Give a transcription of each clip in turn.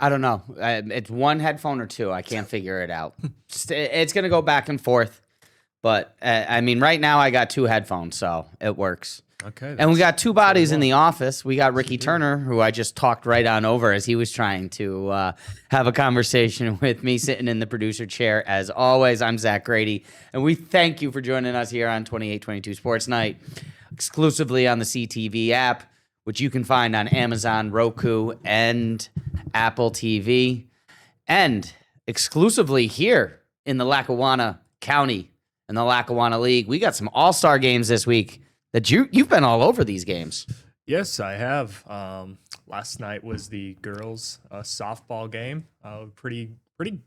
I don't know. It's one headphone or two. I can't figure it out. It's going to go back and forth. But, I mean, right now I got two headphones, so it works. Okay. And we got two bodies in the office. We got Ricky Turner, who I just talked right on over as he was trying to have a conversation with me, sitting in the producer chair. As always, I'm Zach Grady, and we thank you for joining us here on 2822 Sports Night, exclusively on the CTV app, which you can find on Amazon, Roku, and Apple TV, and exclusively here in the Lackawanna County in the Lackawanna League. We got some all-star games this week that you've been all over these games. Yes, I have. Last night was the girls' softball game. Pretty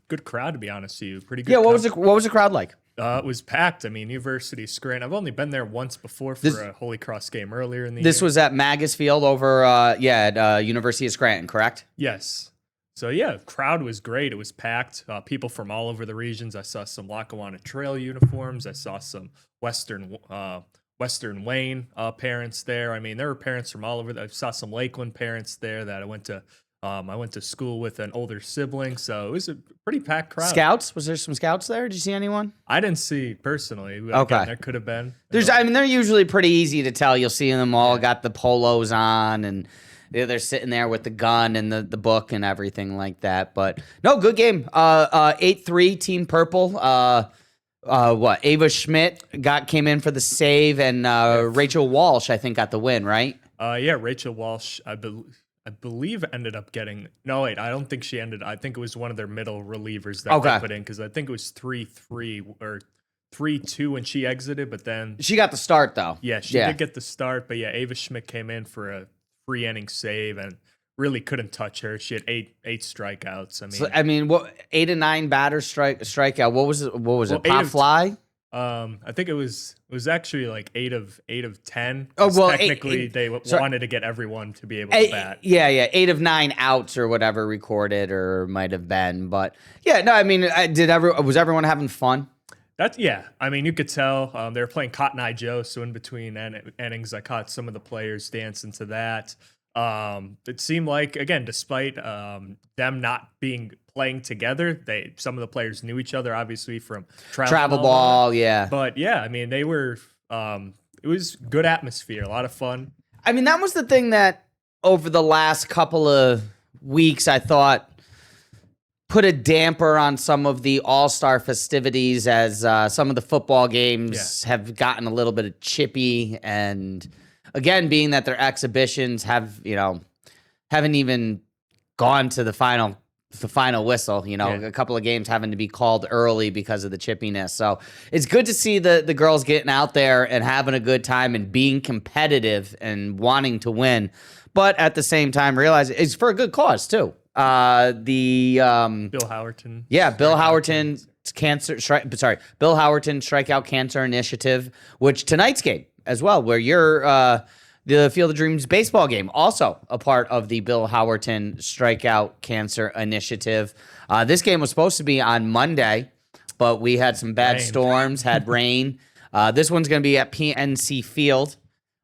good crowd, to be honest with you. Pretty good. Yeah, what was the crowd like? It was packed. I mean, University Scranton. I've only been there once before for a Holy Cross game earlier in the year. This was at Magus Field over at University of Scranton, correct? Yes. So, yeah, crowd was great. It was packed. People from all over the regions. I saw some Lackawanna Trail uniforms. I saw some Western Wayne parents there. I mean, there were parents from all over. I saw some Lakeland parents there that I went to school with an older sibling. So it was a pretty packed crowd. Scouts? Was there some scouts there? Did you see anyone? I didn't see personally. Okay. Again, there could have been. They're usually pretty easy to tell. You'll see them all got the polos on and they're sitting there with the gun and the book and everything like that. But no, good game. 8-3 Team Purple. Ava Schmidt came in for the save, and Rachel Walsh, I think, got the win, right? Yeah, Rachel Walsh, I believe ended up getting. No, wait, I don't think she ended. I think it was one of their middle relievers that they put in, because I think it was 3-3 or 3-2 when she exited, but then she got the start though. Yeah, she did get the start, but yeah, Ava Schmidt came in for a 3-inning save and really couldn't touch her. She had eight strikeouts. I mean, what 8 of 9 batters strikeout? What was it? Pop fly? I think it was actually like 8 of 10. Oh well, technically they wanted to get everyone to be able to bat. Yeah, 8 of 9 outs or whatever recorded or might have been, but yeah, no, I mean, was everyone having fun? I mean, you could tell they were playing Cotton Eye Joe, so in between innings, I caught some of the players dancing to that. It seemed like, again, despite them not playing together, some of the players knew each other, obviously, from travel ball, yeah. But yeah, I mean, they were. It was good atmosphere, a lot of fun. I mean, that was the thing that over the last couple of weeks, I thought put a damper on some of the all-star festivities, as some of the football games have gotten a little bit chippy, and again, being that their exhibitions haven't even gone to the final whistle. A couple of games having to be called early because of the chippiness. So it's good to see the girls getting out there and having a good time and being competitive and wanting to win, but at the same time realize it's for a good cause too. Bill Howerton. Yeah, Bill Howerton Strikeout Cancer Initiative, which tonight's game as well, where you're the Field of Dreams baseball game, also a part of the Bill Howerton Strikeout Cancer Initiative. This game was supposed to be on Monday, but we had some bad storms, had rain. This one's going to be at PNC Field.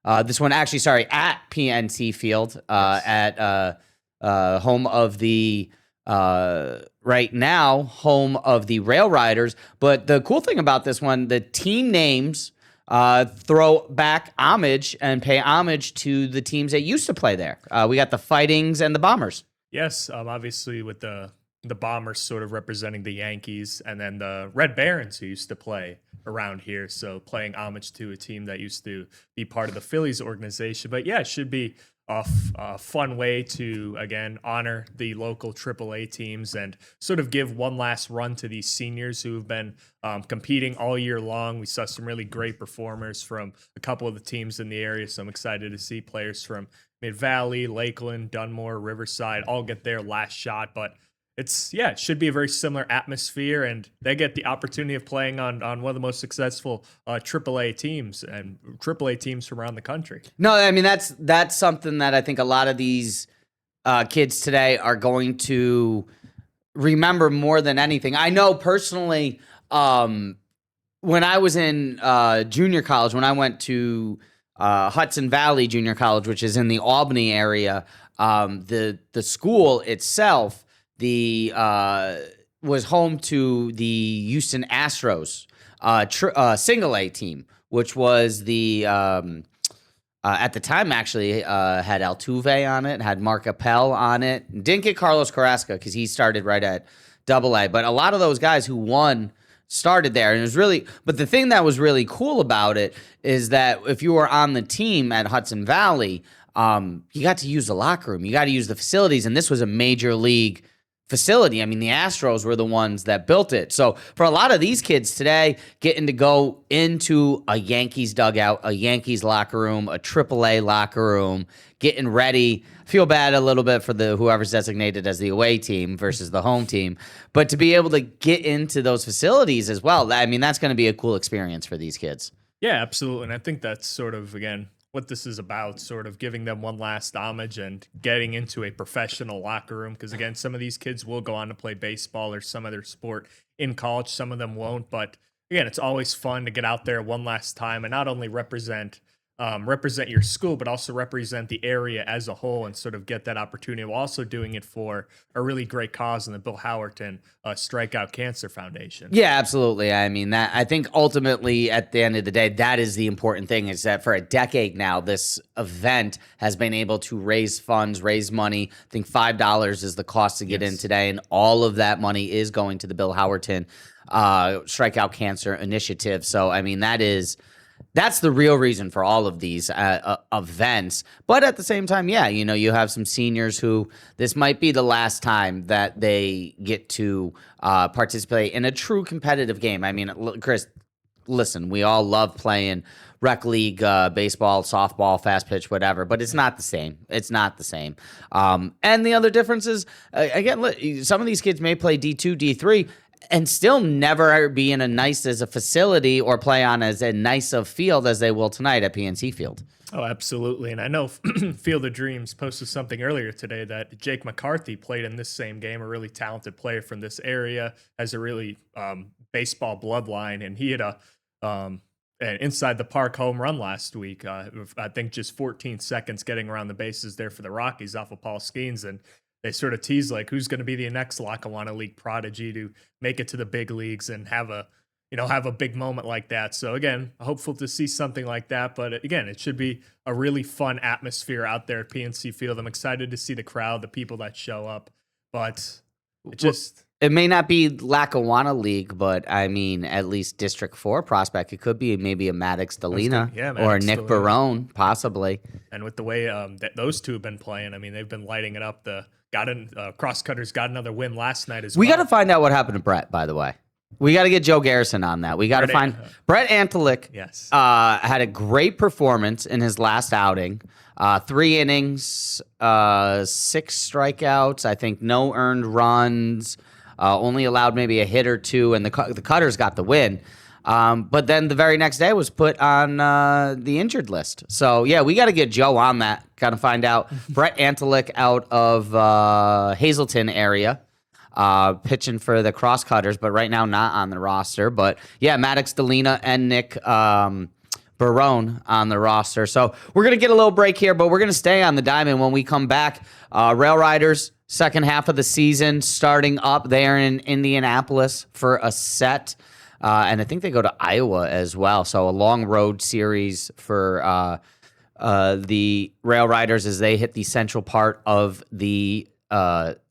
At PNC Field, at home of the right now, home of the Rail Riders. But the cool thing about this one, the team names throw back homage and pay homage to the teams that used to play there. We got the Fightings and the Bombers. Yes, obviously with the Bombers sort of representing the Yankees, and then the Red Barons, who used to play around here. So paying homage to a team that used to be part of the Phillies organization. But yeah, it should be a fun way to, again, honor the local AAA teams and sort of give one last run to these seniors who have been competing all year long. We saw some really great performers from a couple of the teams in the area, so I'm excited to see players from Mid-Valley, Lakeland, Dunmore, Riverside all get their last shot. But it should be a very similar atmosphere, and they get the opportunity of playing on one of the most successful AAA teams and AAA teams from around the country. No, I mean, that's something that I think a lot of these kids today are going to remember more than anything. I know personally, when I was in junior college, when I went to Hudson Valley Junior College, which is in the Albany area, the school itself the was home to the Houston Astros single A team, which was the at the time actually had Altuve on it, had Mark Appel on it. Didn't get Carlos Carrasco because he started right at Double A, but a lot of those guys who won started there, and it was really. But the thing that was really cool about it is that if you were on the team at Hudson Valley, you got to use the locker room, you got to use the facilities, and this was a major league facility. I mean, the Astros were the ones that built it. So for a lot of these kids today, getting to go into a Yankees dugout, a Yankees locker room, a AAA locker room, getting ready. I feel bad a little bit for the whoever's designated as the away team versus the home team, but to be able to get into those facilities as well, I mean, that's going to be a cool experience for these kids. Yeah, absolutely. And I think that's sort of, again, what this is about, sort of giving them one last homage and getting into a professional locker room. Because, again, some of these kids will go on to play baseball or some other sport in college. Some of them won't. But, again, it's always fun to get out there one last time and not only represent your school, but also represent the area as a whole and sort of get that opportunity while also doing it for a really great cause in the Bill Howerton Strikeout Cancer Foundation. Yeah, absolutely. I mean, that I think ultimately at the end of the day, that is the important thing, is that for a decade now, this event has been able to raise funds, raise money. I think $5 is the cost to get in today, and all of that money is going to the Bill Howerton Strikeout Cancer Initiative. So, I mean, that's the real reason for all of these events. But at the same time, yeah, you know, you have some seniors who this might be the last time that they get to participate in a true competitive game. I mean, Chris, listen, we all love playing rec league, baseball, softball, fast pitch, whatever, but it's not the same. It's not the same. And the other difference is, again, some of these kids may play D2, D3, and still never be in as a facility or play on as a nice of field as they will tonight at PNC Field. Oh, absolutely. And I know Field of Dreams posted something earlier today that Jake McCarthy played in this same game, a really talented player from this area, has a really baseball bloodline, and he had an inside the park home run last week. I think just 14 seconds getting around the bases there for the Rockies off of Paul Skeens, and they sort of tease like who's going to be the next Lackawanna League prodigy to make it to the big leagues and have a big moment like that. So again, hopeful to see something like that. But again, it should be a really fun atmosphere out there at PNC Field. I'm excited to see the crowd, the people that show up. But it may not be Lackawanna League, but I mean, at least District 4 prospect. It could be maybe a Maddox Delina or a Nick Barone, possibly. And with the way that those two have been playing, I mean, they've been lighting it up. Crosscutters got another win last night as well. We got to find out what happened to Brett, by the way. We got to get Joe Garrison on that. We got to find Brett Antalik. Yes, had a great performance in his last outing. 3 innings, 6 strikeouts. I think no earned runs. Only allowed maybe a hit or two, and the Cutters got the win. But then the very next day was put on the injured list. So, yeah, we got to get Joe on that. Got to find out. Brett Antalik out of Hazleton area, pitching for the Crosscutters, but right now not on the roster. But, yeah, Maddox Delina and Nick Barone on the roster. So we're going to get a little break here, but we're going to stay on the diamond when we come back. Rail Riders, second half of the season, starting up there in Indianapolis for a set. And I think they go to Iowa as well. So a long road series for the Rail Riders as they hit the central part of the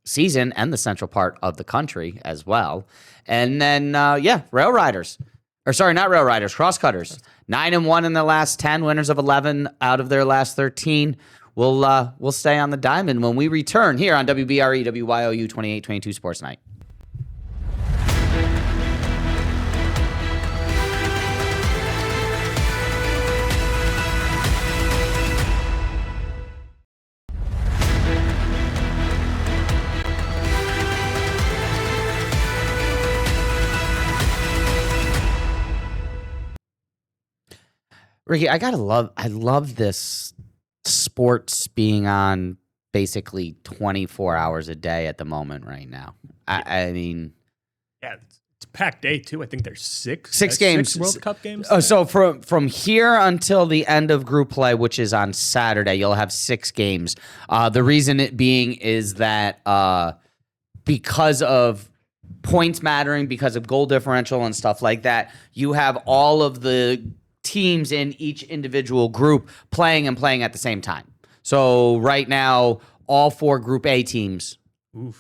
season and the central part of the country as well. And then, Rail Riders. Or sorry, not Rail Riders, Crosscutters. 9-1 in their last 10, winners of 11 out of their last 13. We'll stay on the diamond when we return here on WBRE, WYOU 2822 Sports Night. Ricky, I love this sports being on basically 24 hours a day at the moment right now. I mean, yeah, it's a packed day too. I think there's six games, 6 World Cup games. So from here until the end of group play, which is on Saturday, you'll have 6 games. The reason it being is that because of points mattering, because of goal differential and stuff like that, you have all of the teams in each individual group playing at the same time. So right now, all 4 Group A teams,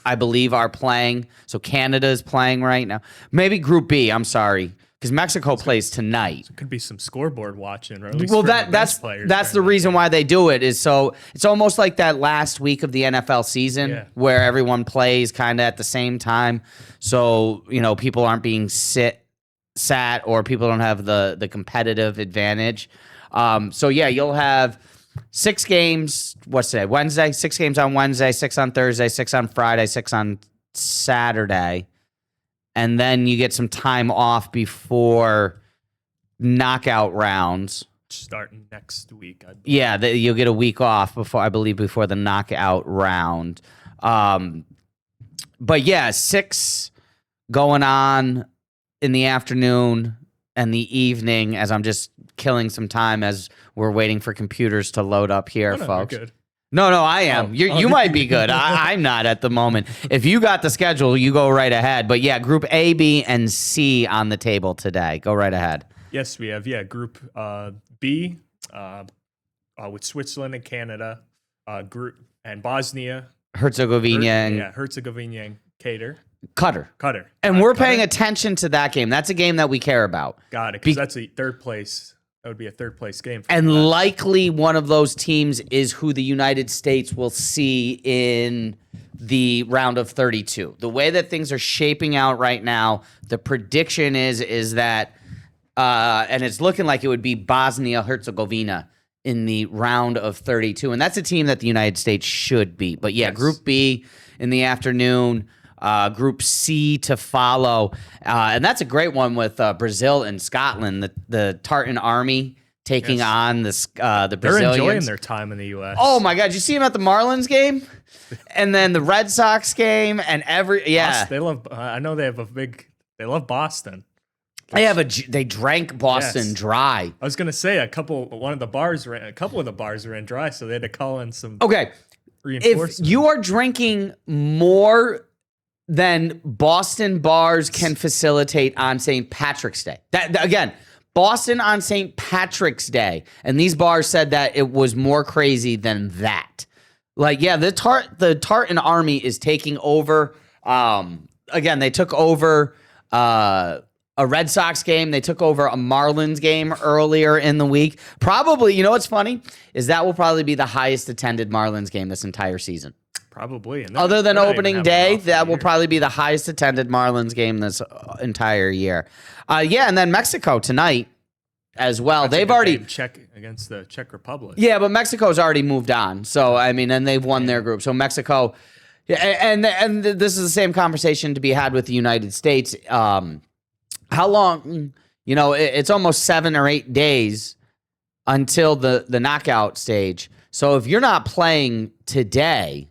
I believe, are playing. So Canada is playing right now. Maybe Group B, I'm sorry, because Mexico plays tonight. So it could be some scoreboard watching, or at least Well, for that's players the reason why they do it, is so it's almost like that last week of the NFL season where everyone plays kind of at the same time. So, people aren't being sat, or people don't have the competitive advantage. So yeah, you'll have 6 games. What's today? Wednesday. 6 games on Wednesday, 6 on Thursday, 6 on Friday, 6 on Saturday. And then you get some time off before knockout rounds. Starting next week, I believe. Yeah, you'll get a week off before the knockout round. But yeah, 6 going on in the afternoon and the evening, as I'm just killing some time as we're waiting for computers to load up here, folks. You're good. No, I am. You might be good. I'm not at the moment. If you got the schedule, you go right ahead. But yeah, Group A, B, and C on the table today. Go right ahead. Yes, we have. Group B with Switzerland and Canada, Group and Bosnia, Herzegovina Herzegovina and Qatar. And we're paying attention to that game. That's a game that we care about. Got it, because that's a third place. That would be a third place game. And likely one of those teams is who the United States will see in the round of 32. The way that things are shaping out right now, the prediction is that, and it's looking like it would be Bosnia-Herzegovina in the round of 32. And that's a team that the United States should beat. But yeah, yes. Group B in the afternoon. Group C to follow. And that's a great one with Brazil and Scotland, the Tartan Army taking on the Brazilians. They're enjoying their time in the U.S. Oh, my God. Did you see them at the Marlins game? And then the Red Sox game and They love, I know they love Boston. They drank Boston dry. I was going to say a couple of the bars ran dry, so they had to call in some If reinforcements. you are drinking more than Boston bars can facilitate on St. Patrick's Day. Again, Boston on St. Patrick's Day. And these bars said that it was more crazy than that. Like, yeah, the Tartan Army is taking over. Again, they took over a Red Sox game. They took over a Marlins game earlier in the week. Probably, you know what's funny? Is that will probably be the highest attended Marlins game this entire season. Probably. And other than opening day, that will probably be the highest attended Marlins game this entire year. And then Mexico tonight as well. They've already check against the Czech Republic. Yeah, but Mexico's already moved on. So and they've won their group. So Mexico, and this is the same conversation to be had with the United States. How long? It's almost 7 or 8 days until the knockout stage. So if you're not playing today,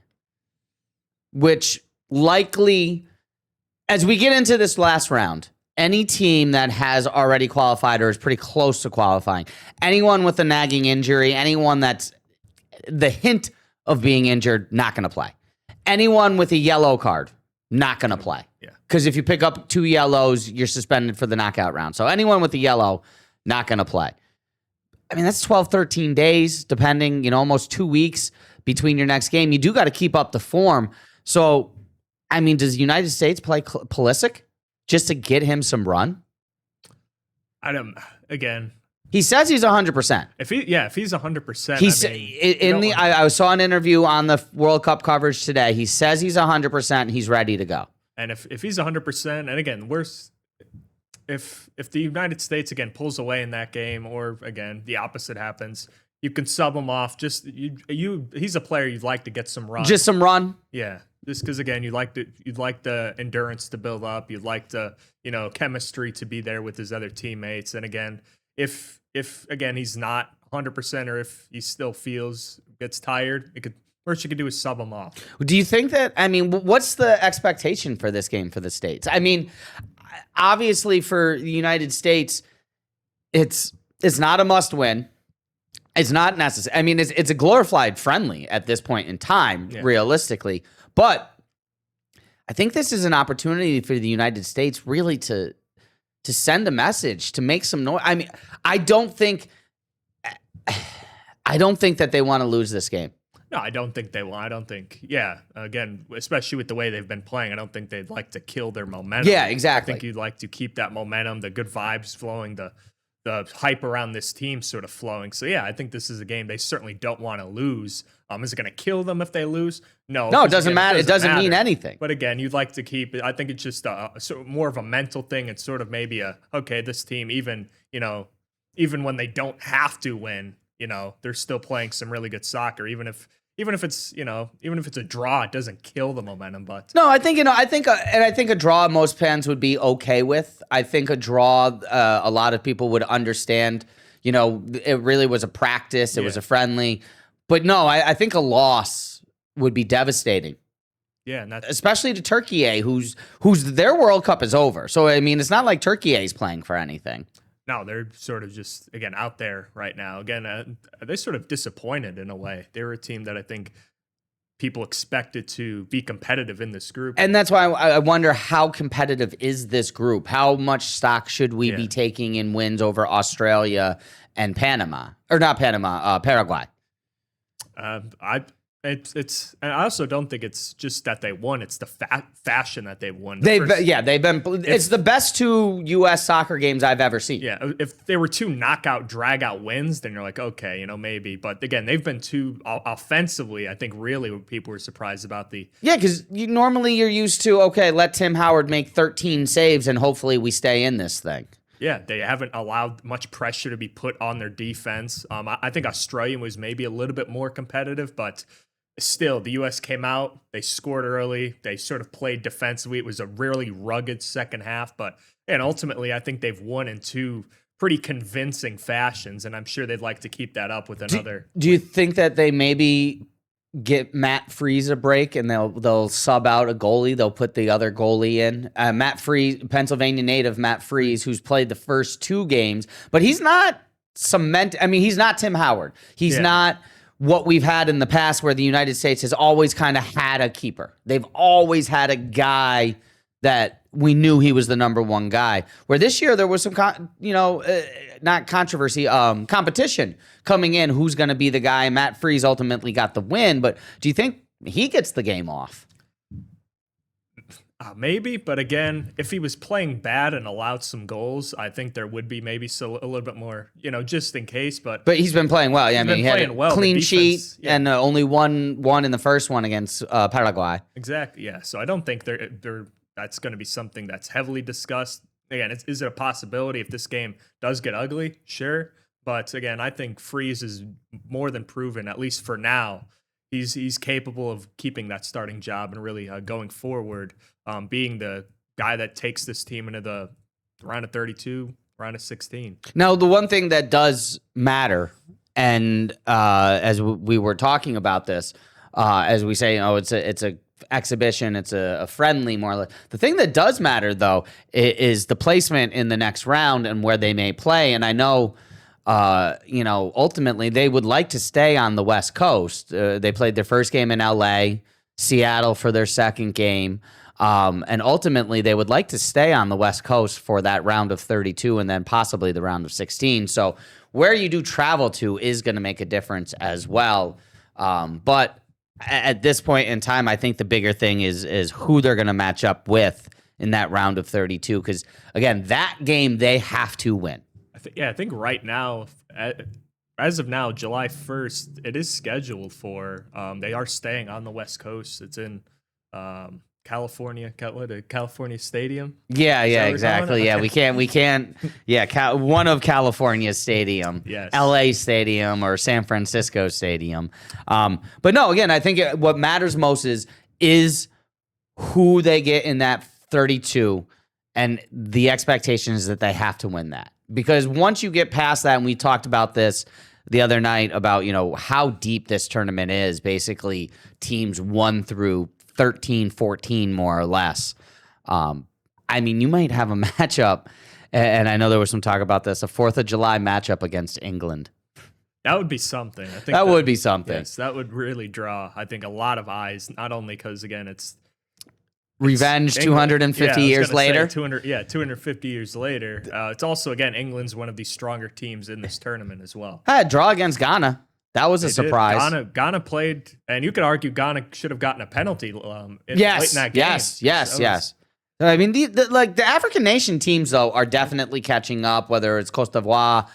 which likely, as we get into this last round, any team that has already qualified or is pretty close to qualifying, anyone with a nagging injury, anyone that's the hint of being injured, not going to play. Anyone with a yellow card, not going to play. Yeah. Because if you pick up 2 yellows, you're suspended for the knockout round. So anyone with a yellow, not going to play. I mean, that's 12, 13 days, depending, almost 2 weeks between your next game. You do got to keep up the form. So, I mean, does the United States play Pulisic just to get him some run? Again, he says he's 100%. If he's 100%, I saw an interview on the World Cup coverage today. He says he's 100%. He's ready to go. And if he's 100%, and again, if the United States again pulls away in that game, or again the opposite happens, you can sub him off. Just he's a player you'd like to get some run. Just some run. Yeah. Just because again, you'd like the endurance to build up. You'd like the chemistry to be there with his other teammates. And again, if again he's not 100%, or if he still gets tired, worst you could do is sub him off. Do you think that? I mean, what's the expectation for this game for the States? I mean, obviously for the United States, it's not a must win. It's not necessary. I mean, it's a glorified friendly at this point in time, realistically. But I think this is an opportunity for the United States really to send a message, to make some noise. I mean, I don't think that they want to lose this game. No, I don't think they will. I don't think, again, especially with the way they've been playing, I don't think they'd like to kill their momentum. Yeah, exactly. I think you'd like to keep that momentum, the good vibes flowing, the hype around this team sort of flowing. So, yeah, I think this is a game they certainly don't want to lose. Is it going to kill them if they lose? No. No, it doesn't matter. It doesn't mean anything. But again, you'd like to keep it. I think it's just sort of more of a mental thing. It's sort of maybe okay, this team, even when they don't have to win, they're still playing some really good soccer, even if it's a draw, it doesn't kill the momentum. But no, I think a draw most fans would be okay with. I think a draw, a lot of people would understand. It really was a practice. It was a friendly. But no, I think a loss would be devastating. Yeah, and especially to Turkey, whose their World Cup is over. So I mean, it's not like Turkey is playing for anything. No, they're sort of just, again, out there right now. Again, they're sort of disappointed in a way. They were a team that I think people expected to be competitive in this group. And that's why I wonder, how competitive is this group? How much stock should we be taking in wins over Australia and Panama? Or not Panama, Paraguay. It's and I also don't think it's just that they won. It's the fashion that they've won. It's the best 2 U.S. soccer games I've ever seen. Yeah, if they were 2 knockout, drag-out wins, then you're like, okay, maybe. But again, they've been 2 offensively. I think really what people were surprised about because normally you're used to, okay, let Tim Howard make 13 saves and hopefully we stay in this thing. Yeah, they haven't allowed much pressure to be put on their defense. I think Australia was maybe a little bit more competitive, but still, the U.S. came out. They scored early. They sort of played defensively. It was a really rugged second half, and ultimately, I think they've won in 2 pretty convincing fashions, and I'm sure they'd like to keep that up with another. Do you think that they maybe get Matt Freese a break and they'll sub out a goalie? They'll put the other goalie in. Matt Freese, Pennsylvania native Matt Freese, who's played the first 2 games, but he's not he's not Tim Howard. He's not what we've had in the past, where the United States has always kind of had a keeper. They've always had a guy that we knew he was the number 1 guy. Where this year there was some, not controversy, competition coming in. Who's going to be the guy? Matt Freese ultimately got the win, but do you think he gets the game off? Maybe, but again, if he was playing bad and allowed some goals, I think there would be maybe a little bit more, just in case. But he's been playing well. Yeah, he had a clean sheet and only won in the first one against Paraguay. Exactly. Yeah. So I don't think that's going to be something that's heavily discussed. Again, is it a possibility if this game does get ugly? Sure. But again, I think Freese is more than proven, at least for now. He's capable of keeping that starting job and really going forward, being the guy that takes this team into the round of 32, round of 16. Now, the one thing that does matter, and as we were talking about this, as we say, it's a exhibition, it's a friendly, more or less. The thing that does matter, though, is the placement in the next round and where they may play. And I know, ultimately they would like to stay on the West Coast. They played their first game in LA, Seattle for their second game. And ultimately they would like to stay on the West Coast for that round of 32 and then possibly the round of 16. So where you do travel to is going to make a difference as well. But at this point in time, I think the bigger thing is who they're going to match up with in that round of 32. Because again, that game they have to win. I think right now, as of now, July 1st, it is scheduled for. They are staying on the West Coast. It's in California, California Stadium. Yeah, exactly. Yeah, we can't. Yeah, one of California's stadium. Yes. LA Stadium or San Francisco Stadium. But no, again, I think what matters most is who they get in that 32, and the expectation is that they have to win that. Because once you get past that, and we talked about this the other night about, how deep this tournament is, basically teams 1 through 13, 14, more or less. You might have a matchup, and I know there was some talk about this, a 4th of July matchup against England. That would be something. I think that would be something. Yes, that would really draw, I think, a lot of eyes, not only because, again, revenge England. 250 years later. 250 years later. It's also, again, England's one of the stronger teams in this tournament as well. Had a draw against Ghana. That was a surprise. Ghana played, and you could argue Ghana should have gotten a penalty late in that game. Yes. I mean, the African nation teams, though, are definitely catching up, whether it's Cote d'Ivoire,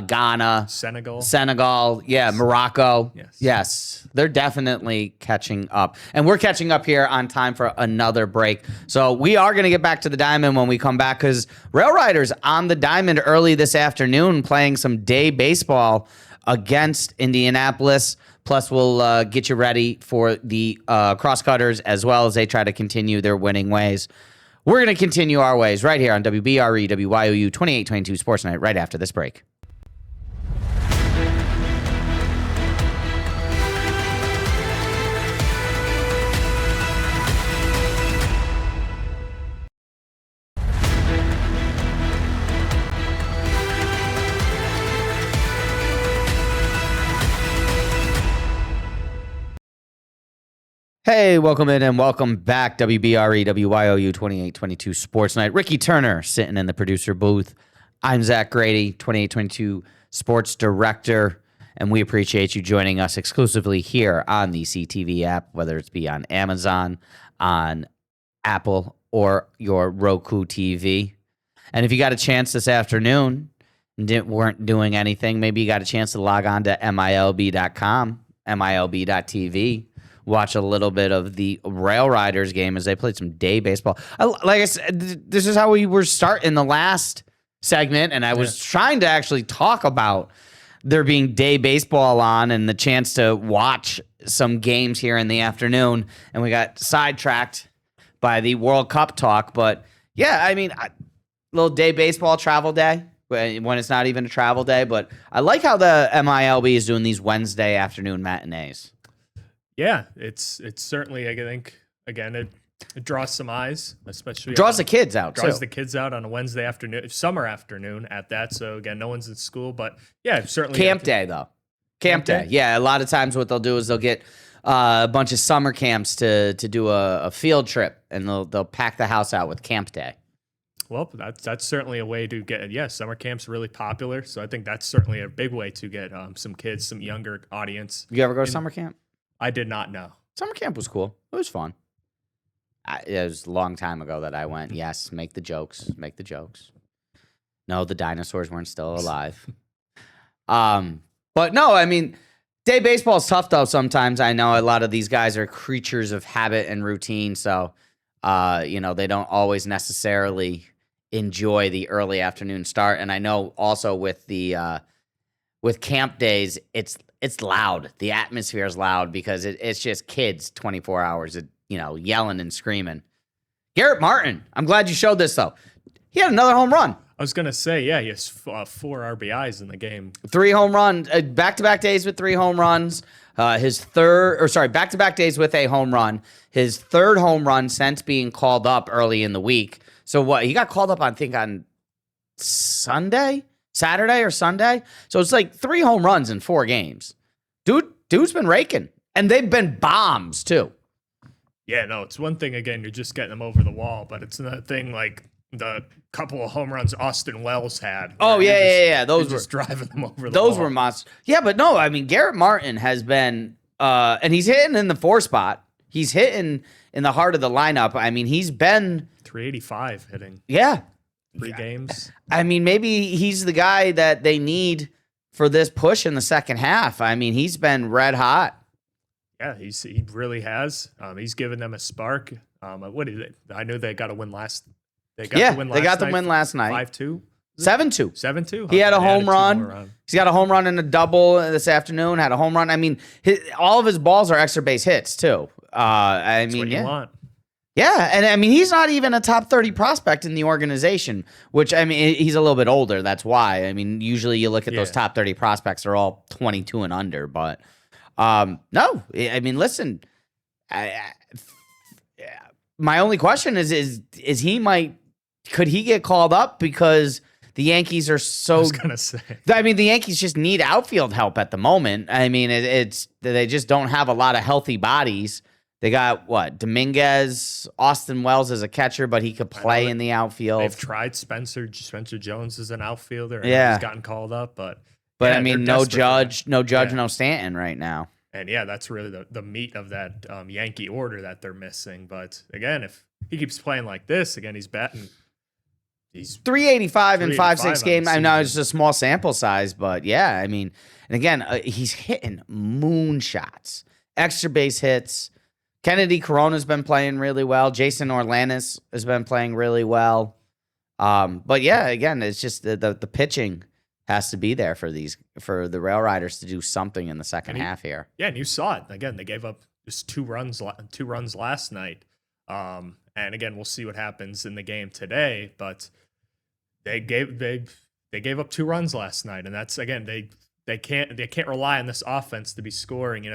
Ghana, Senegal, Morocco. Yes, they're definitely catching up. And we're catching up here on time for another break. So we are going to get back to the Diamond when we come back, because Rail Riders on the Diamond early this afternoon playing some day baseball against Indianapolis. Plus, we'll get you ready for the Crosscutters as well as they try to continue their winning ways. We're going to continue our ways right here on WBRE, WYOU 2822 Sports Night right after this break. Hey, welcome in and welcome back. WBRE, WYOU 2822 Sports Night. Ricky Turner sitting in the producer booth. I'm Zach Grady, 2822 Sports Director, and we appreciate you joining us exclusively here on the CTV app, whether it's be on Amazon, on Apple, or your Roku TV. And if you got a chance this afternoon and weren't doing anything, maybe you got a chance to log on to MILB.com, MILB.TV. Watch a little bit of the Rail Riders game as they played some day baseball. Like I said, this is how we were starting the last segment, and I was trying to actually talk about there being day baseball on and the chance to watch some games here in the afternoon, and we got sidetracked by the World Cup talk. But, yeah, I mean, little day baseball travel day when it's not even a travel day. But I like how the MILB is doing these Wednesday afternoon matinees. Yeah, it's certainly, I think, again, it draws some eyes, especially. Draws the kids out, Draws the kids out on a Wednesday afternoon, summer afternoon at that. So, again, no one's in school. But, yeah, certainly. Camp day, though. Camp day. Yeah, a lot of times what they'll do is they'll get a bunch of summer camps to do a field trip, and they'll pack the house out with camp day. Well, that's certainly a way to get, summer camp's really popular. So I think that's certainly a big way to get some kids, some younger audience. You ever go to summer camp? I did not know. Summer camp was cool. It was fun. It was a long time ago that I went. Yes, make the jokes. No, the dinosaurs weren't still alive. But no, I mean, day baseball is tough though. Sometimes I know a lot of these guys are creatures of habit and routine, so they don't always necessarily enjoy the early afternoon start. And I know also with the with camp days, it's loud. The atmosphere is loud because it's just kids 24 hours, yelling and screaming. Garrett Martin, I'm glad you showed this, though. He had another home run. I was going to say, he has 4 RBIs in the game. 3 home runs, back-to-back days with 3 home runs. Back-to-back days with a home run. His 3rd home run since being called up early in the week. So what? He got called up, I think, on Saturday or Sunday. So it's like 3 home runs in 4 games. Dude's been raking. And they've been bombs, too. Yeah, no, it's one thing, again, you're just getting them over the wall, but it's another thing like the couple of home runs Austin Wells had. Oh, yeah. Those were just driving them over the wall. Those were monsters. Yeah, but no, I mean, Garrett Martin has been, and he's hitting in the 4 spot. He's hitting in the heart of the lineup. I mean, he's been 385 hitting. Yeah. 3 games. I mean, maybe he's the guy that they need for this push in the second half. I mean, he's been red hot. Yeah, he really has. He's given them a spark. What is it? I know they got to win last. They got the win last night. 5-2. 7-2. 7-2. He had a home run. He's got a home run and a double this afternoon. Had a home run. I mean, all of his balls are extra base hits too. That's what you want. Yeah, and I mean, he's not even a top 30 prospect in the organization, which, I mean, he's a little bit older. That's why. I mean, usually you look at those top 30 prospects, they're all 22 and under. But no, I mean, listen, my only question is could he get called up because the Yankees are so. I was gonna say. I mean, the Yankees just need outfield help at the moment. I mean, they just don't have a lot of healthy bodies. They got what? Dominguez, Austin Wells as a catcher, but he could play in the outfield. They've tried Spencer Jones as an outfielder. I know Yeah. he's gotten called up, but I mean, no Judge, no Stanton right now. And yeah, that's really the meat of that Yankee order that they're missing. But again, if he keeps playing like this, again, he's batting. He's 385 in 5-6 games. I know it's a small sample size, but yeah, I mean, and again, he's hitting moonshots, extra base hits. Kennedy Corona's been playing really well. Jason Orlanis has been playing really well. But yeah, again, it's just the pitching has to be there for the Rail Riders to do something in the second half here. Yeah, and you saw it. Again, they gave up just two runs last night. And again, we'll see what happens in the game today, but they gave up 2 runs last night, and that's, again, they can't rely on this offense to be scoring,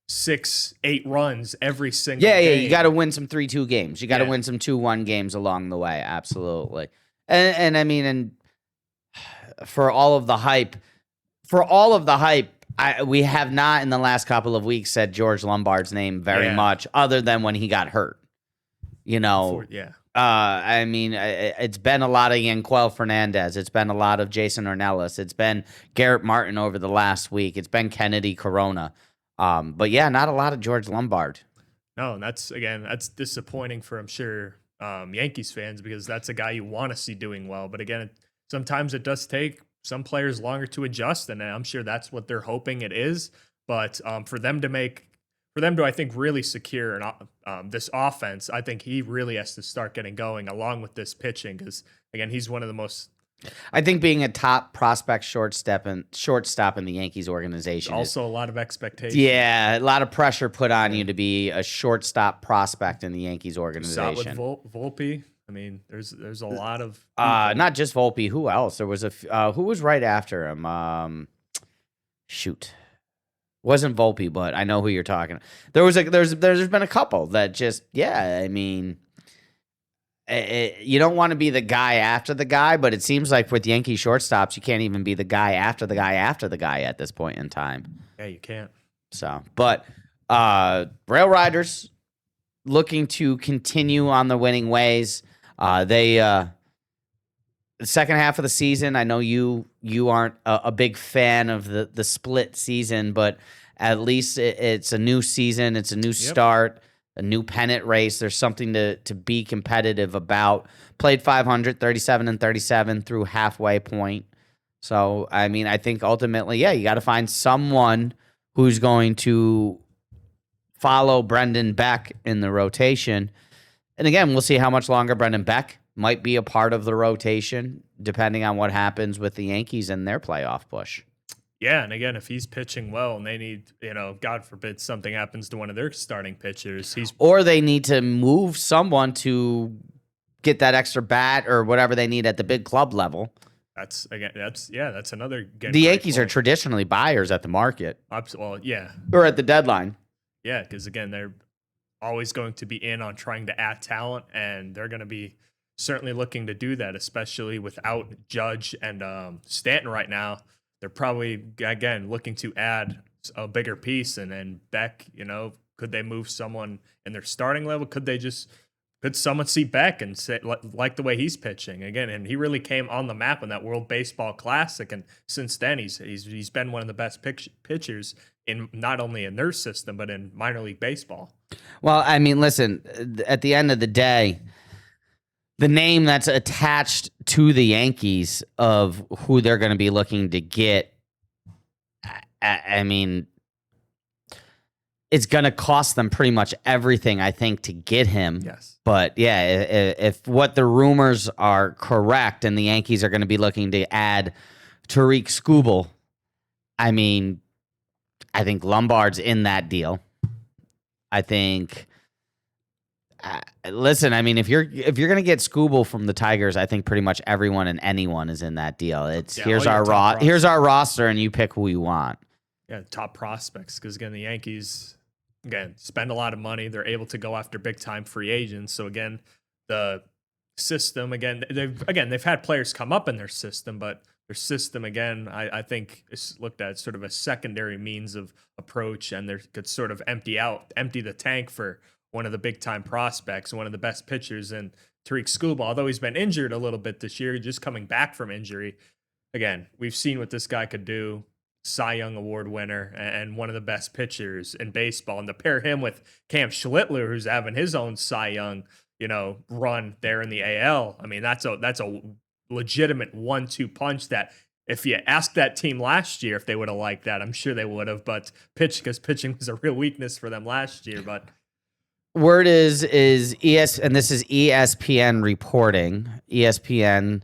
6-8 runs every single game. Yeah, you got to win some 3-2 games. You got to win some 2-1 games along the way, absolutely. And I mean, for all of the hype, we have not in the last couple of weeks said George Lombard's name very much, other than when he got hurt. I mean, it's been a lot of Yanquel Fernandez. It's been a lot of Jason Ornelas. It's been Garrett Martin over the last week. It's been Kennedy Corona. But yeah, not a lot of George Lombard. No, and that's disappointing for, I'm sure, Yankees fans, because that's a guy you want to see doing well. But again, sometimes it does take some players longer to adjust, and I'm sure that's what they're hoping it is. But for them to, I think, really secure this offense, I think he really has to start getting going along with this pitching, because again, he's one of the most. I think being a top prospect shortstop in the Yankees organization also a lot of expectations. Yeah, a lot of pressure put on you to be a shortstop prospect in the Yankees organization. With Volpe. I mean, there's a lot of not just Volpe. Who else? There was who was right after him? Shoot, wasn't Volpe, but I know who you're talking. There's been a couple that just I mean. You don't want to be the guy after the guy, but it seems like with Yankee shortstops, you can't even be the guy after the guy after the guy at this point in time. Yeah, you can't. So, but Rail Riders looking to continue on the winning ways. The second half of the season, I know you aren't a big fan of the split season, but at least it's a new season. It's a new start. A new pennant race. There's something to be competitive about. Played 500, 37-37 through halfway point. So, I mean, I think ultimately, you got to find someone who's going to follow Brendan Beck in the rotation. And again, we'll see how much longer Brendan Beck might be a part of the rotation, depending on what happens with the Yankees and their playoff push. Yeah, and again, if he's pitching well and they need, God forbid something happens to one of their starting pitchers, or they need to move someone to get that extra bat or whatever they need at the big club level. That's another. The Yankees are traditionally buyers at the market. Well, yeah, or at the deadline. Yeah, because again, they're always going to be in on trying to add talent, and they're going to be certainly looking to do that, especially without Judge and Stanton right now. They're probably, again, looking to add a bigger piece. And then Beck, could they move someone in their starting level? Could someone see Beck and say, like the way he's pitching again? And he really came on the map in that World Baseball Classic. And since then, he's been one of the best pitchers in not only in their system, but in minor league baseball. Well, I mean, listen, at the end of the day, the name that's attached to the Yankees of who they're going to be looking to get, I mean, it's going to cost them pretty much everything, I think, to get him. Yes. But, if what the rumors are correct and the Yankees are going to be looking to add Tariq Skubal, I mean, I think Lombard's in that deal. I think... listen, I mean, if you're gonna get Skubal from the Tigers, I think pretty much everyone and anyone is in that deal. Here's our roster, and you pick who you want. Yeah, top prospects, because again, the Yankees spend a lot of money. They're able to go after big time free agents. So again, the system they've had players come up in their system, but their system again, I think is looked at as sort of a secondary means of approach, and they could sort of empty the tank for one of the big time prospects, one of the best pitchers in Tariq Skubal, although he's been injured a little bit this year, just coming back from injury. Again, we've seen what this guy could do. Cy Young Award winner and one of the best pitchers in baseball. And to pair him with Cam Schlittler, who's having his own Cy Young, run there in the AL. I mean, that's a legitimate 1-2 punch that if you asked that team last year if they would have liked that, I'm sure they would have. But because pitching was a real weakness for them last year. But word is and this is ESPN reporting. ESPN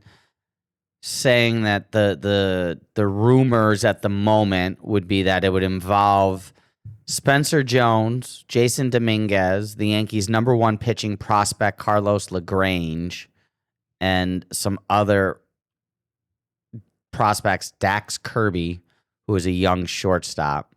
saying that the rumors at the moment would be that it would involve Spencer Jones, Jason Dominguez, the Yankees' number one pitching prospect Carlos LaGrange, and some other prospects, Dax Kirby, who is a young shortstop,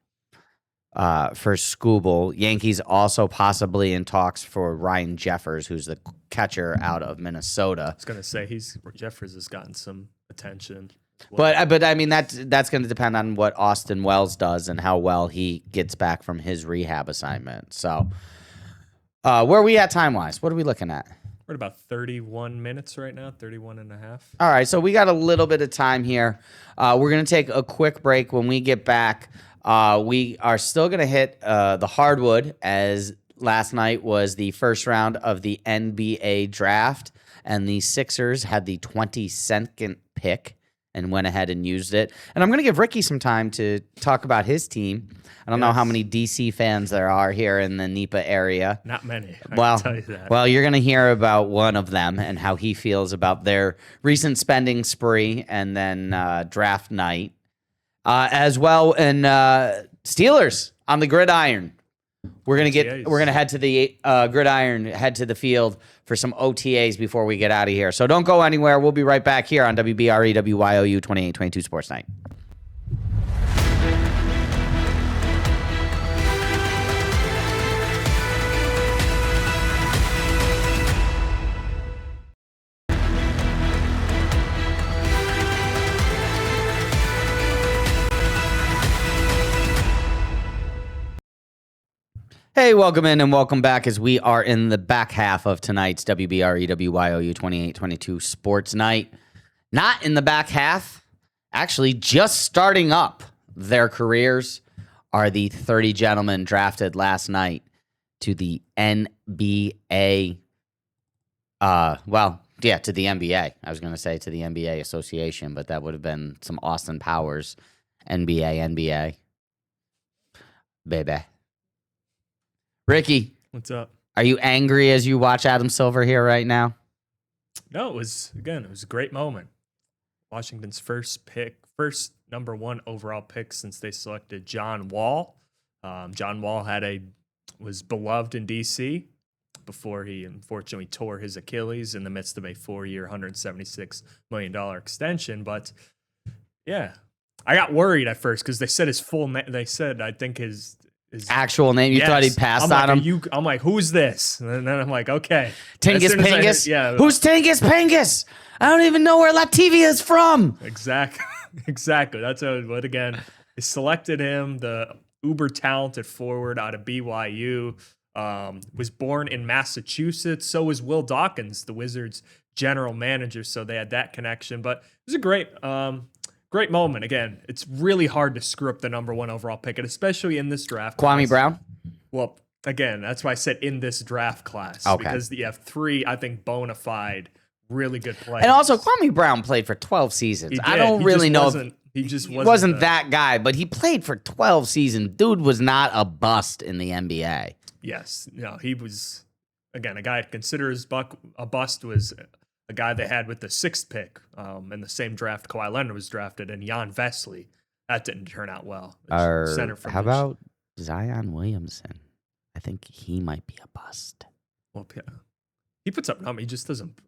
for Skubal. Yankees also possibly in talks for Ryan Jeffers, who's the catcher out of Minnesota. I was going to say Jeffers has gotten some attention. But I mean that's going to depend on what Austin Wells does and how well he gets back from his rehab assignment. So, where are we at time wise? What are we looking at? We're at about 31 minutes right now, 31 and a half. All right, so we got a little bit of time here. We're going to take a quick break. When we get back, we are still going to hit the hardwood, as last night was the first round of the NBA draft, and the Sixers had the 22nd pick and went ahead and used it. And I'm going to give Ricky some time to talk about his team. I don't know how many DC fans there are here in the NEPA area. Not many, I can tell you that. Well, you're going to hear about one of them and how he feels about their recent spending spree and then draft night. As well, and Steelers on the gridiron. We're gonna head to the gridiron, head to the field for some OTAs before we get out of here. So don't go anywhere. We'll be right back here on WBRE WYOU 2822 Sports Night. Hey, welcome in and welcome back as we are in the back half of tonight's WBRE WYOU 2822 Sports Night. Not in the back half, actually just starting up their careers are the 30 gentlemen drafted last night to the NBA. To the NBA. I was going to say to the NBA Association, but that would have been some Austin Powers. NBA. Baby. Ricky, what's up? Are you angry as you watch Adam Silver here right now? No, it was a great moment. Washington's first number one overall pick since they selected John Wall. John Wall was beloved in DC before he unfortunately tore his Achilles in the midst of a 4-year, $176 million extension. But yeah, I got worried at first because they said his full name. They said, I think his actual name. You thought he'd passed on him? I'm like, who's this? And then I'm like, okay. Tingus Pingus? Who's Tingus Pingus? I don't even know where Latvia is from. Exactly. That's what again, they selected him, the uber talented forward out of BYU. Was born in Massachusetts. So was Will Dawkins, the Wizards general manager. So they had that connection. But it was a great moment. Again, it's really hard to screw up the number one overall pick, and especially in this draft. Kwame Brown? Well, again, that's why I said in this draft class. Okay. Because you have 3, I think, bona fide, really good players. And also, Kwame Brown played for 12 seasons. I don't really know if he just wasn't that guy, but he played for 12 seasons. Dude was not a bust in the NBA. Yes. No, he was, again, a guy I'd consider a bust was a guy they had with the 6th pick in the same draft Kawhi Leonard was drafted, and Jan Vesely. That didn't turn out well. How about Zion Williamson? I think he might be a bust. Well, yeah. He puts up numbers. He just doesn't.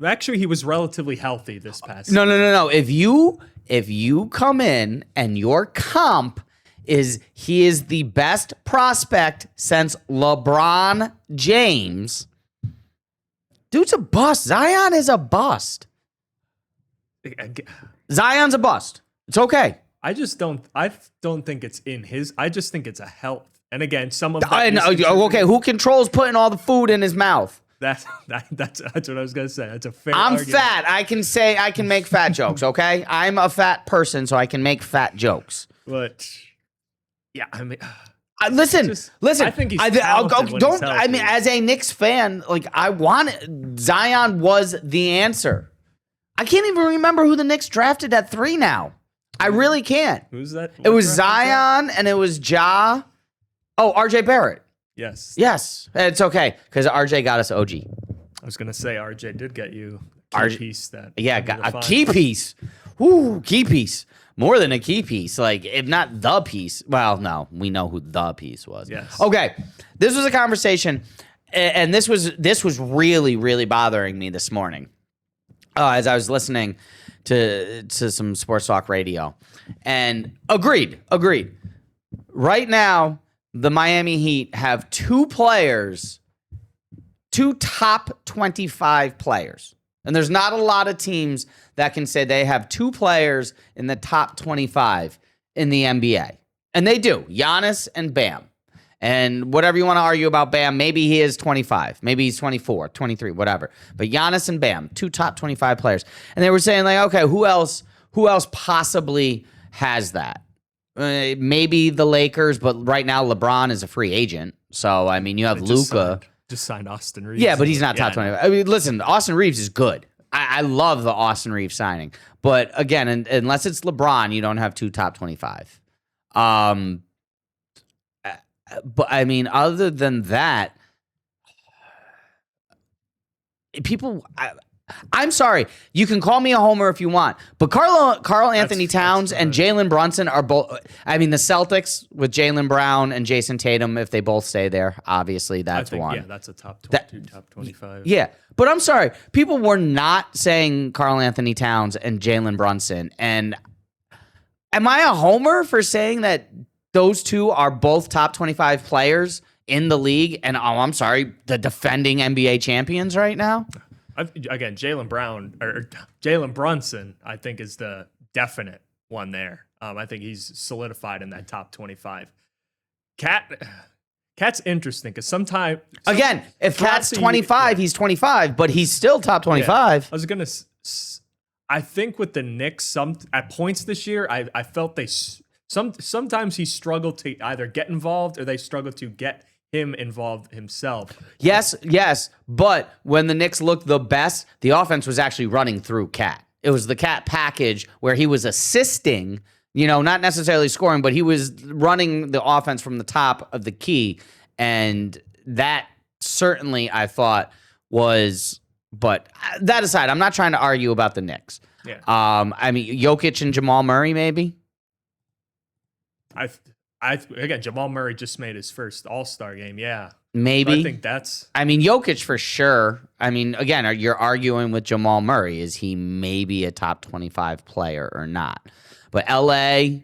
Actually, he was relatively healthy this past season. No. If you come in and your comp is he is the best prospect since LeBron James, dude's a bust. Zion is a bust. Zion's a bust. It's okay. I don't think it's in his. I just think it's a health And again, some of that And, is okay, contributing. who controls putting all the food in his mouth? That's what I was gonna say. That's a fair. I'm argument. fat. I can make fat jokes, okay? I'm a fat person, so I can make fat jokes. But yeah, I mean, Listen. I think he's talented when he's I mean, healthy. as a Knicks fan, like Zion was the answer. I can't even remember who the Knicks drafted at 3 now. I really can't. Who's that? It was What draft Zion and it was Ja. Oh, RJ Barrett. Yes. Yes, it's okay because RJ got us OG. I was gonna say RJ did get you a RJ key piece that. Yeah, we need got to a find. key piece. Ooh, key piece. More than a key piece. Like, if not the piece. Well, no, we know who the piece was. Yes. Okay. This was a conversation, and this was really, really bothering me this morning. As I was listening to some sports talk radio. And agreed. Right now, the Miami Heat have 2 top 25 players. And there's not a lot of teams that can say they have 2 players in the top 25 in the NBA. And they do. Giannis and Bam. And whatever you want to argue about Bam, maybe he is 25. Maybe he's 24, 23, whatever. But Giannis and Bam, 2 top 25 players. And they were saying, like, okay, who else possibly has that? Maybe the Lakers, but right now LeBron is a free agent. So, I mean, you have Luka. Just signed Austin Reeves. Yeah, but he's not Yeah, top 25. I mean, listen, Austin Reeves is good. I love the Austin Reeves signing. But again, unless it's LeBron, you don't have 2 top 25. But I mean, other than that, people. I'm sorry. You can call me a homer if you want, but Carl Anthony Towns and Jalen Brunson are both. I mean, the Celtics with Jaylen Brown and Jason Tatum, if they both stay there, obviously that's one. Yeah, that's a top 22, top 25. Yeah, but I'm sorry. People were not saying Carl Anthony Towns and Jalen Brunson. And am I a homer for saying that those 2 are both top 25 players in the league? And I'm sorry, the defending NBA champions right now? Again, Jaylen Brunson, I think, is the definite one there. I think he's solidified in that top 25. Cat's interesting because sometimes Again, if Cat's 25, he's 25, but he's still top 25. I was gonna. I think with the Knicks, at points this year, I felt sometimes he struggled to either get involved or they struggled to get him involved himself. Yes, but when the Knicks looked the best, the offense was actually running through Cat. It was the Cat package where he was assisting, not necessarily scoring, but he was running the offense from the top of the key. And that certainly, I thought, was... But that aside, I'm not trying to argue about the Knicks. Yeah. I mean, Jokic and Jamal Murray, maybe? Again, Jamal Murray just made his first All-Star game. Yeah. Maybe. So I think that's... I mean, Jokic for sure. I mean, again, you're arguing with Jamal Murray. Is he maybe a top 25 player or not? But LA,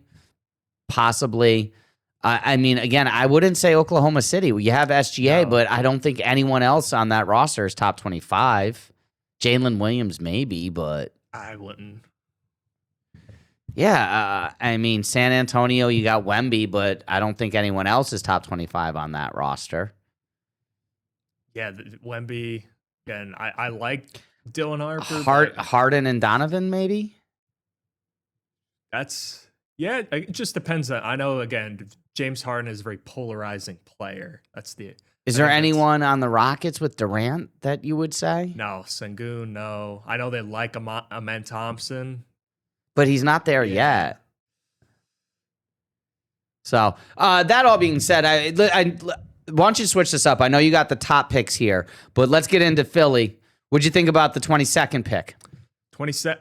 possibly. I mean, again, I wouldn't say Oklahoma City. You have SGA, No. but I don't think anyone else on that roster is top 25. Jalen Williams, maybe, but... I wouldn't. Yeah, I mean, San Antonio, you got Wemby, but I don't think anyone else is top 25 on that roster. Yeah, Wemby. Again, I like Dylan Harper. Harden and Donovan, maybe? Yeah, it just depends. I know, again, James Harden is a very polarizing player. Is there anyone on the Rockets with Durant that you would say? No, Sengun, no. I know they like Amen Thompson. But he's not there yet. So, that all being said, I why don't you switch this up? I know you got the top picks here, but let's get into Philly. What'd you think about the 22nd pick? 22nd.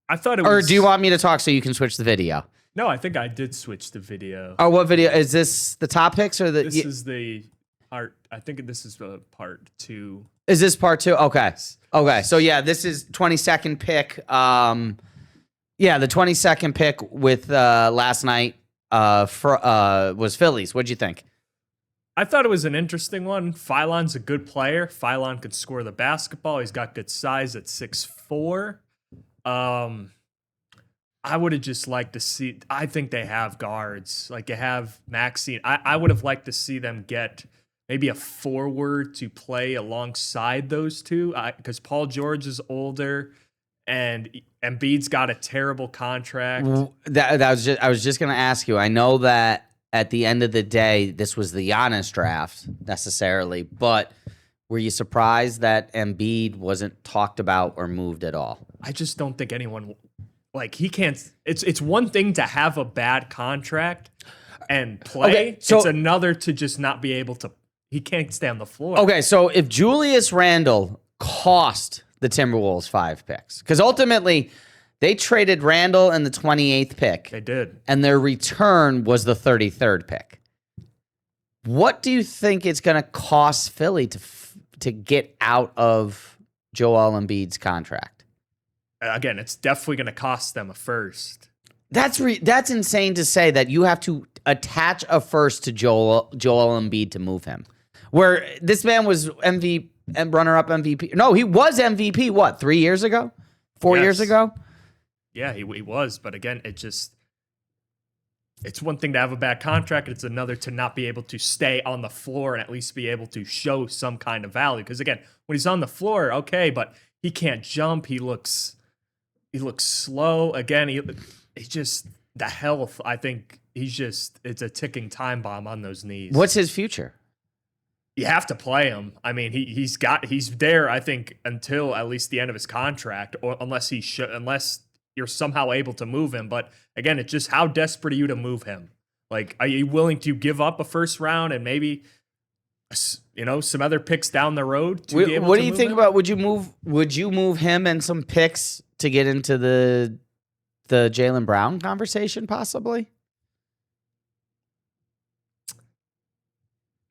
I thought it was... Or do you want me to talk so you can switch the video? No, I think I did switch the video. Oh, what video? Is this the top picks or the... This is the part... I think this is the part 2. Is this part 2? Okay. So, yeah, this is 22nd pick. Yeah, the 22nd pick with last night was Phillies. What'd you think? I thought it was an interesting one. Phylon's a good player. Phylon could score the basketball. He's got good size at 6'4". I would have just liked to see. I think they have guards. Like they have Maxine. I would have liked to see them get maybe a forward to play alongside those two, because Paul George is older and Embiid's got a terrible contract. I was just going to ask you. I know that at the end of the day, this was the Giannis draft necessarily, but were you surprised that Embiid wasn't talked about or moved at all? I just don't think anyone, like, he can't. It's one thing to have a bad contract and play. Okay, so it's another to just not be able to. He can't stay on the floor. Okay, so if Julius Randle cost the Timberwolves 5 picks, because ultimately they traded Randle and the 28th pick. They did. And their return was the 33rd pick. What do you think it's going to cost Philly to get out of Joel Embiid's contract? Again, it's definitely going to cost them a first. That's insane to say that you have to attach a first to Joel Embiid to move him. Where this man was MVP and runner-up MVP. No, he was MVP, what, 3 years ago? 4 years ago? Yeah, he was. But again, it's one thing to have a bad contract. It's another to not be able to stay on the floor and at least be able to show some kind of value. Because again, when he's on the floor, okay, but he can't jump. He looks slow. Again, he's just the health. I think it's a ticking time bomb on those knees. What's his future? You have to play him. I mean, he's there, I think, until at least the end of his contract, or unless you're somehow able to move him. But again, it's just how desperate are you to move him? Like, are you willing to give up a first round and maybe, some other picks down the road to be able what to do you move think him? about would you move him and some picks to get into the Jaylen Brown conversation possibly?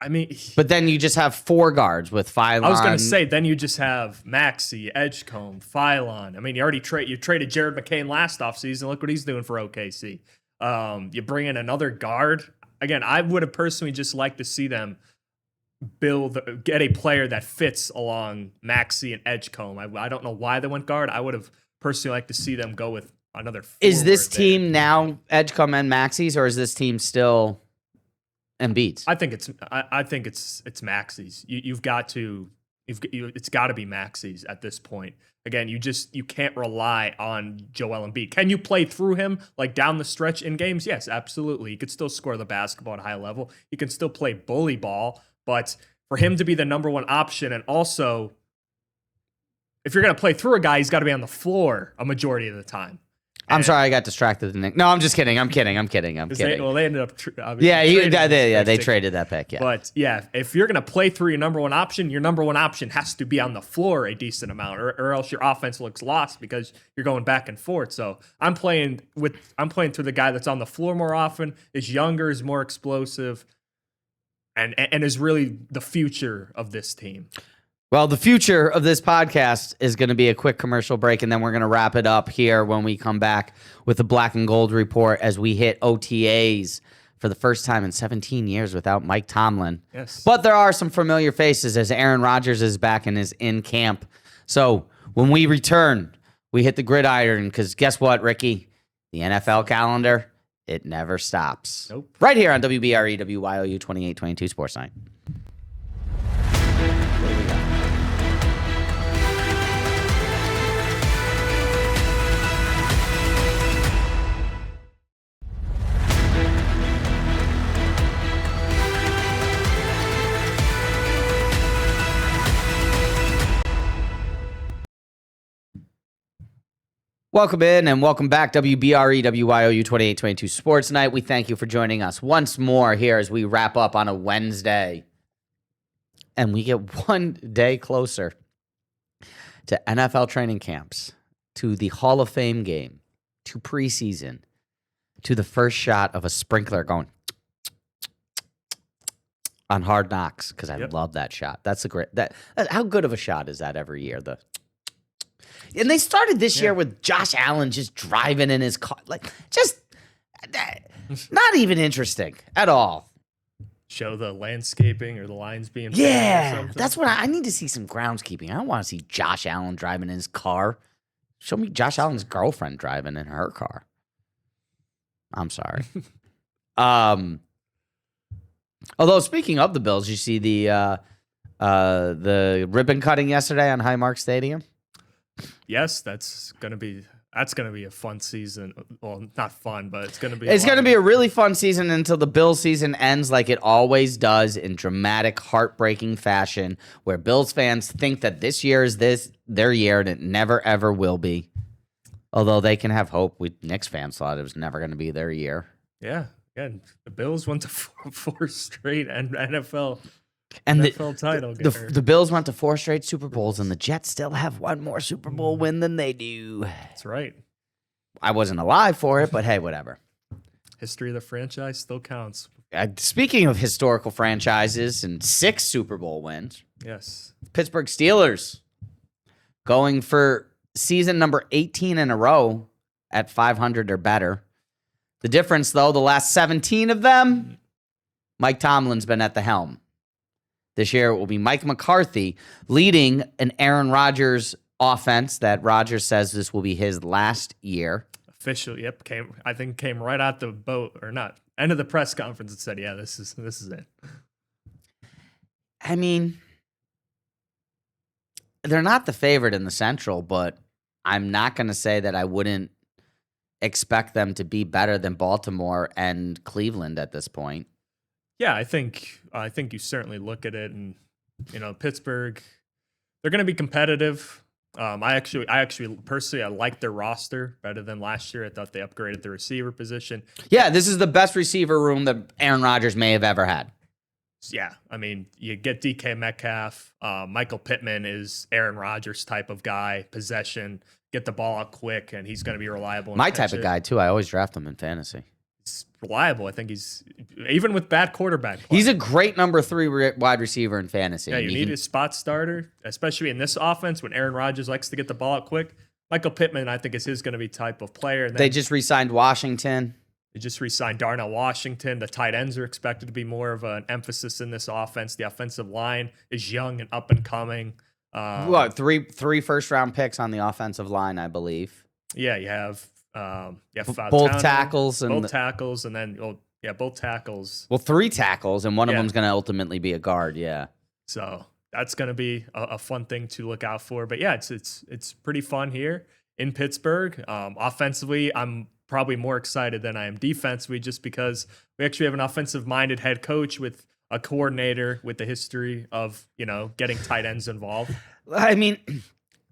I mean, but then you just have 4 guards with Phylon. I was going to say, then you just have Maxey, Edgecombe, Phylon. I mean, you traded Jared McCain last offseason. Look what he's doing for OKC. You bring in another guard. Again, I would have personally just liked to see them get a player that fits along Maxey and Edgecombe. I don't know why they went guard. I would have personally liked to see them go with another forward. Is this team now Edgecombe and Maxey's, or is this team still Embiid's? I think it's Maxey's. It's got to be Maxey's at this point. Again, you can't rely on Joel Embiid. Can you play through him like down the stretch in games? Yes, absolutely. He could still score the basketball at a high level. He can still play bully ball, but for him to be the number one option, and also if you're going to play through a guy, he's got to be on the floor a majority of the time. I'm sorry, I got distracted. No, I'm just kidding. I'm kidding. They ended up. They traded that pick. Yeah, but yeah, if you're gonna play through your number one option has to be on the floor a decent amount, or else your offense looks lost because you're going back and forth. So I'm playing through the guy that's on the floor more often, is younger, is more explosive, and is really the future of this team. Well, the future of this podcast is going to be a quick commercial break, and then we're going to wrap it up here when we come back with the Black and Gold report as we hit OTAs for the first time in 17 years without Mike Tomlin. Yes. But there are some familiar faces as Aaron Rodgers is back and is in camp. So when we return, we hit the gridiron because guess what, Ricky? The NFL calendar, it never stops. Nope. Right here on WBRE, WYOU 2822 Sports Night. Welcome in and welcome back, WBRE, WYOU 2822 Sports Night. We thank you for joining us once more here as we wrap up on a Wednesday. And we get one day closer to NFL training camps, to the Hall of Fame game, to preseason, to the first shot of a sprinkler going on Hard Knocks, because I love that shot. That's a great, how good of a shot is that every year? And they started this year with Josh Allen just driving in his car. Like, just not even interesting at all. Show the landscaping or the lines being that's what I need to see, some groundskeeping. I don't want to see Josh Allen driving in his car. Show me Josh Allen's girlfriend driving in her car. I'm sorry. Although speaking of the Bills, you see the ribbon cutting yesterday on Highmark Stadium. Yes, that's gonna be a fun season. Well, not fun, but it's gonna be. It's going to be a really fun season until the Bills season ends, like it always does, in dramatic, heartbreaking fashion, where Bills fans think that this year is their year, and it never ever will be. Although they can have hope. Knicks fans thought it was never going to be their year. Yeah, again, the Bills went to four straight and NFL. And NFL title. The Bills went to 4 straight Super Bowls, and the Jets still have one more Super Bowl win than they do. That's right. I wasn't alive for it, but hey, whatever. History of the franchise still counts. Speaking of historical franchises and 6 Super Bowl wins, yes, Pittsburgh Steelers going for season number 18 in a row at 500 or better. The difference, though, the last 17 of them, Mike Tomlin's been at the helm. This year, it will be Mike McCarthy leading an Aaron Rodgers offense that Rodgers says this will be his last year. Officially, yep. Came right out the boat, or not. End of the press conference, it said, yeah, this is it. I mean, they're not the favorite in the Central, but I'm not going to say that I wouldn't expect them to be better than Baltimore and Cleveland at this point. Yeah, I think you certainly look at it, and Pittsburgh, they're going to be competitive. I actually personally I like their roster better than last year. I thought they upgraded the receiver position. Yeah, this is the best receiver room that Aaron Rodgers may have ever had. Yeah, I mean, you get DK Metcalf. Michael Pittman is Aaron Rodgers type of guy. Possession, get the ball out quick, and he's going to be reliable. My type of guy too. I always draft him in fantasy. He's reliable. I think he's even with bad quarterback play. He's a great number 3 wide receiver in fantasy. Yeah, you need a spot starter, especially in this offense when Aaron Rodgers likes to get the ball out quick. Michael Pittman, I think, is going to be type of player. And they just re-signed Washington. They just re-signed Darnell Washington. The tight ends are expected to be more of an emphasis in this offense. The offensive line is young and up and coming. Three first-round picks on the offensive line, I believe. Yeah, you have both tackles and both tackles. Well, 3 tackles, and one of them's going to ultimately be a guard. Yeah. So that's going to be a fun thing to look out for. But yeah, it's pretty fun here in Pittsburgh. Offensively, I'm probably more excited than I am defensively, just because we actually have an offensive-minded head coach with a coordinator with the history of getting tight ends involved. I mean.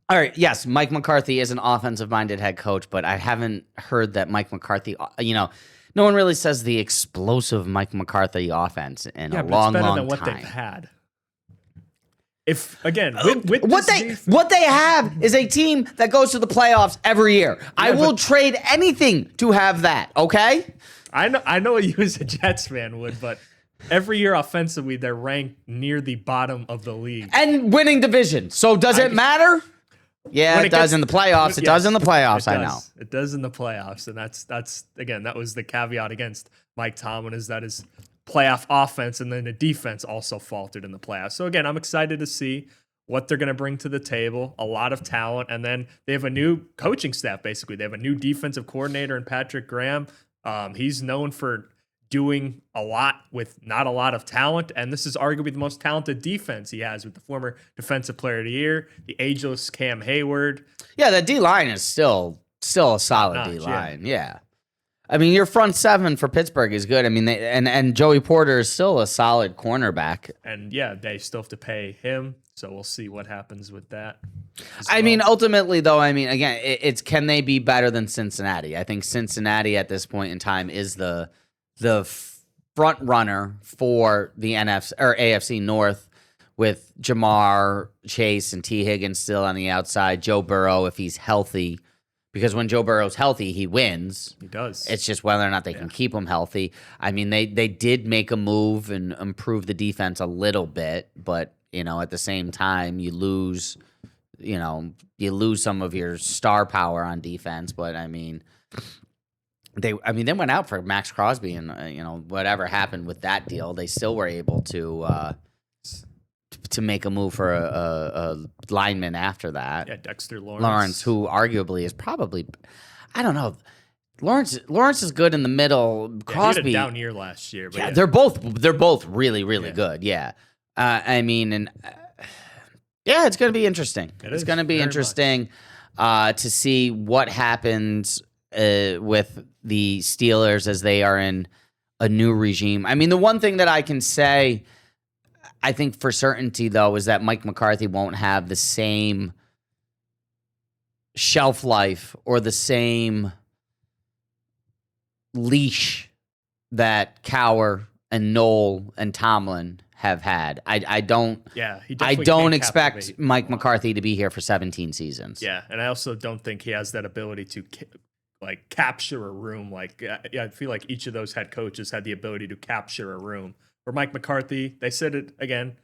All right, yes, Mike McCarthy is an offensive-minded head coach, but I haven't heard that Mike McCarthy, no one really says the explosive Mike McCarthy offense in a long, long time. It's better than what they've had. If, again, with what they have is a team that goes to the playoffs every year. Yeah, I will trade anything to have that, okay? I know you as a Jets fan would, but every year offensively, they're ranked near the bottom of the league. And winning division. So does it matter? Yeah, it does in the playoffs. It does in the playoffs, I know. It does in the playoffs, and that's again, that was the caveat against Mike Tomlin, is that his playoff offense and then the defense also faltered in the playoffs. So again, I'm excited to see what they're going to bring to the table. A lot of talent, and then they have a new coaching staff, basically. They have a new defensive coordinator in Patrick Graham. He's known for doing a lot with not a lot of talent, and this is arguably the most talented defense he has, with the former Defensive Player of the Year, the ageless Cam Hayward. Yeah, the D-line is still a solid D-line. Yeah. I mean, your front 7 for Pittsburgh is good. I mean, and Joey Porter is still a solid cornerback. And yeah, they still have to pay him, so we'll see what happens with that. I mean, ultimately, though, again, it's can they be better than Cincinnati? I think Cincinnati at this point in time is the front runner for the NFC or AFC North, with Jamar Chase and T. Higgins still on the outside. Joe Burrow, if he's healthy, because when Joe Burrow's healthy, he wins. He does. It's just whether or not they can keep him healthy. I mean, they did make a move and improve the defense a little bit, but at the same time, you lose some of your star power on defense. But They went out for Max Crosby, and whatever happened with that deal, they still were able to make a move for a lineman after that. Yeah, Dexter Lawrence, who arguably is probably, I don't know, Lawrence is good in the middle. Yeah, Crosby, he had a down year last year. But yeah, they're both really good. Yeah, I mean, and yeah, it's going to be interesting. It's going to be interesting to see what happens with the Steelers as they are in a new regime. I mean, the one thing that I can say, I think for certainty though, is that Mike McCarthy won't have the same shelf life or the same leash that Cowher and Knoll and Tomlin have had. I don't expect Mike McCarthy to be here for 17 seasons. Yeah, and I also don't think he has that ability to capture a room. I feel like each of those head coaches had the ability to capture a room. For Mike McCarthy, they said it again.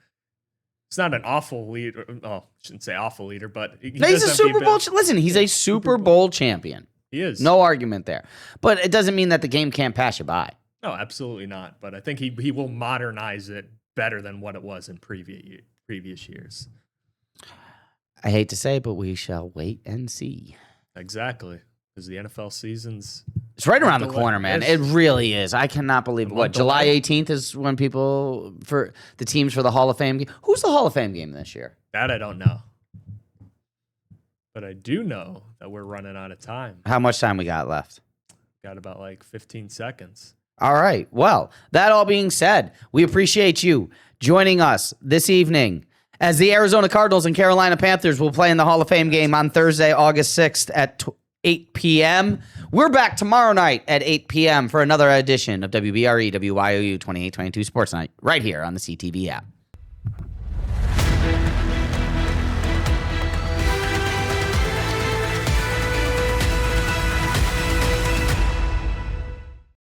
It's not an awful leader. Oh, I shouldn't say awful leader, but he's a Super Bowl. Listen, he's a Super Bowl champion. He is. No argument there. But it doesn't mean that the game can't pass you by. No, absolutely not. But I think he will modernize it better than what it was in previous years. I hate to say it, but we shall wait and see. Exactly. Because the NFL season's... It's right around the corner, man. It really is. I cannot believe it. What, July 18th is when people, for the teams for the Hall of Fame game? Who's the Hall of Fame game this year? That I don't know. But I do know that we're running out of time. How much time we got left? Got about 15 seconds. All right. Well, that all being said, we appreciate you joining us this evening as the Arizona Cardinals and Carolina Panthers will play in the Hall of Fame game on Thursday, August 6th at 8 p.m. We're back tomorrow night at 8 p.m. for another edition of WBRE WYOU 2822 Sports Night right here on the CTV app.